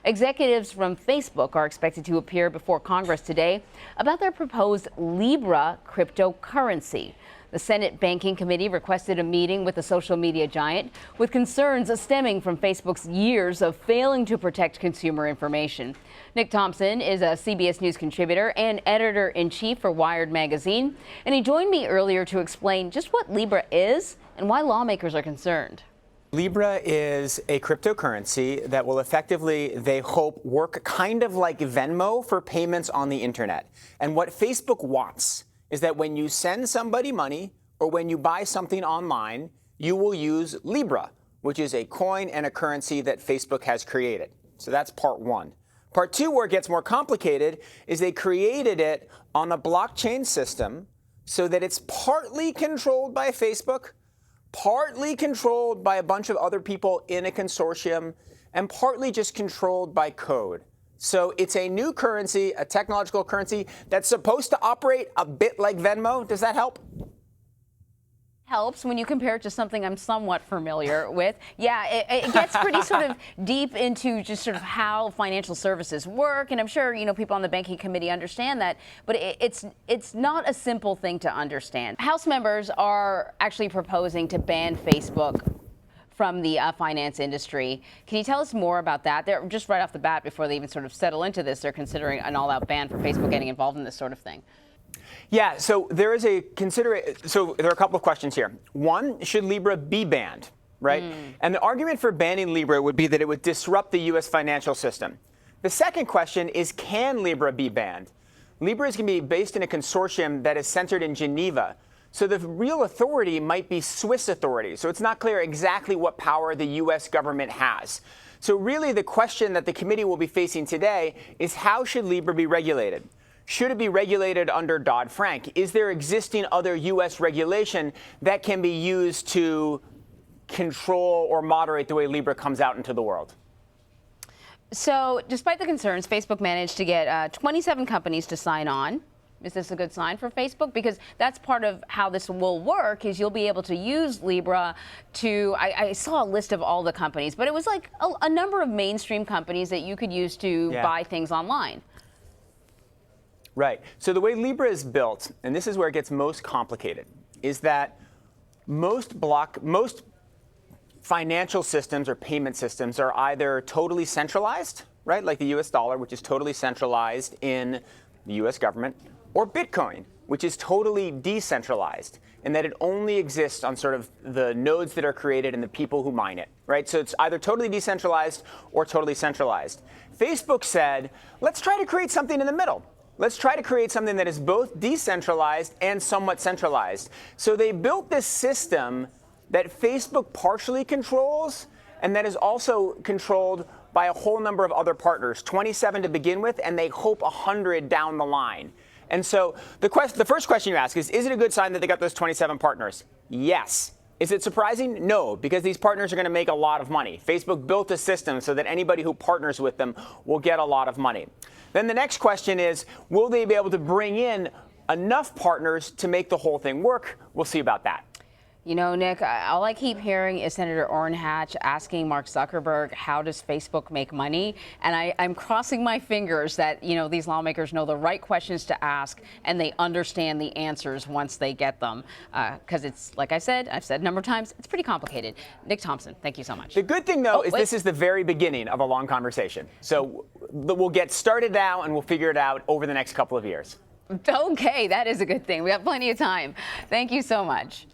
Executives from Facebook are expected to appear before Congress today about their proposed Libra cryptocurrency. The Senate Banking Committee requested a meeting with the social media giant with concerns stemming from Facebook's years of failing to protect consumer information. Nick Thompson is a CBS News contributor and editor-in-chief for Wired magazine, and he joined me earlier to explain just what Libra is and why lawmakers are concerned. Libra is a cryptocurrency that will effectively, they hope, work kind of like Venmo for payments on the internet. And what Facebook wants is that when you send somebody money or when you buy something online, you will use Libra, which is a coin and a currency that Facebook has created. So that's part one. Part two, where it gets more complicated, is they created it on a blockchain system so that it's partly controlled by Facebook, partly controlled by a bunch of other people in a consortium, and partly just controlled by code. So it's a new currency, a technological currency that's supposed to operate a bit like Venmo. Does that help? Helps when you compare it to something I'm somewhat familiar with. Yeah, it gets pretty sort of deep into just sort of how financial services work, and I'm sure people on the banking committee understand that, but it's not a simple thing to understand. House members are actually proposing to ban Facebook from the finance industry. Can you tell us more about that? They're just right off the bat, before they even sort of settle into this, they're considering an all-out ban for Facebook getting involved in this sort of thing. Yeah, so there is so there are a couple of questions here. One, should Libra be banned, right? And the argument for banning Libra would be that it would disrupt the U.S. financial system. The second question is, can Libra be banned? Libra is going to be based in a consortium that is centered in Geneva. So the real authority might be Swiss authorities. So it's not clear exactly what power the U.S. government has. So really the question that the committee will be facing today is, how should Libra be regulated? Should it be regulated under Dodd-Frank? Is there existing other U.S. regulation that can be used to control or moderate the way Libra comes out into the world? So despite the concerns, Facebook managed to get 27 companies to sign on. Is this a good sign for Facebook? Because that's part of how this will work, is you'll be able to use Libra to, I saw a list of all the companies, but it was like a number of mainstream companies that you could use to buy things online. Right. So the way Libra is built, and this is where it gets most complicated, is that most financial systems or payment systems are either totally centralized, right, like the U.S. dollar, which is totally centralized in the U.S. government, or Bitcoin, which is totally decentralized, in that it only exists on sort of the nodes that are created and the people who mine it, right? So it's either totally decentralized or totally centralized. Facebook said, let's try to create something in the middle. Let's try to create something that is both decentralized and somewhat centralized. So they built this system that Facebook partially controls, and that is also controlled by a whole number of other partners, 27 to begin with, and they hope 100 down the line. And so the first question you ask is it a good sign that they got those 27 partners? Yes. Is it surprising? No, because these partners are going to make a lot of money. Facebook built a system so that anybody who partners with them will get a lot of money. Then the next question is, will they be able to bring in enough partners to make the whole thing work? We'll see about that. You know, Nick, all I keep hearing is Senator Orrin Hatch asking Mark Zuckerberg, how does Facebook make money? And I'm crossing my fingers that, these lawmakers know the right questions to ask and they understand the answers once they get them. Because it's, like I've said a number of times, it's pretty complicated. Nick Thompson, thank you so much. The good thing, though, is this is the very beginning of a long conversation. So we'll get started now and we'll figure it out over the next couple of years. Okay, that is a good thing. We have plenty of time. Thank you so much.